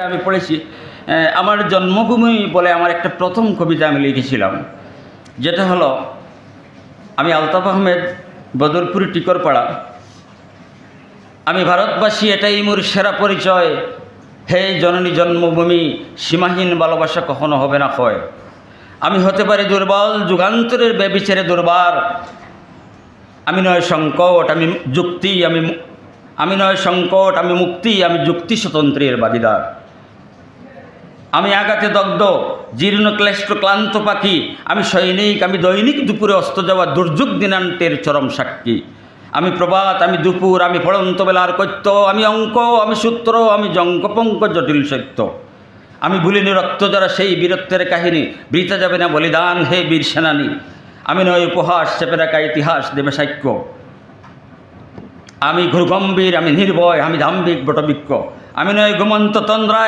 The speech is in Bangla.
আমি পড়েছি। আমার জন্মভূমি বলে আমার একটা প্রথম কবিতা আমি লিখেছিলাম, যেটা হলো, আমি আলতাফ আহমেদ, বদরপুর টিকরপাড়া। আমি ভারতবাসী, এটাই মোর সেরা পরিচয়। হে জননী জন্মভূমি, সীমাহীন ভালোবাসা কখনো হবে না ক্ষয়। আমি হতে পারি দুর্বল, যুগান্তরের বেবিচারে দুর্বার। আমি নয় সংকট, আমি যুক্তি, আমি নয় সংকট, আমি মুক্তি, আমি যুক্তি স্বতন্ত্রের বাদিদার। আমি আঘাতে দগ্ধ, জীর্ণ ক্লেষ্ট ক্লান্ত পাখি। আমি সৈনিক, আমি দৈনিক দুপুরে অস্ত যাওয়া দুর্যোগ দিনান্তের চরম সাক্ষী। আমি প্রভাত, আমি দুপুর, আমি পড়ন্ত বেলার কৈত্য। আমি অঙ্ক, আমি সূত্র, আমি জঙ্কপঙ্ক জটিল সত্য। আমি ভুলিনি রক্ত যারা সেই বীরত্বের কাহিনী। বৃথা যাবে না বলিদান, হে বীর সেনানী। আমি নয় উপহাস, চেপে রাখা ইতিহাস দেবে সাক্ষ্য। আমি ঘুরগম্ভীর, আমি নির্ভয়, আমি দাম্ভিক বটবৃক্ষ। আমি নয় ঘুমন্ত তন্দ্রায়,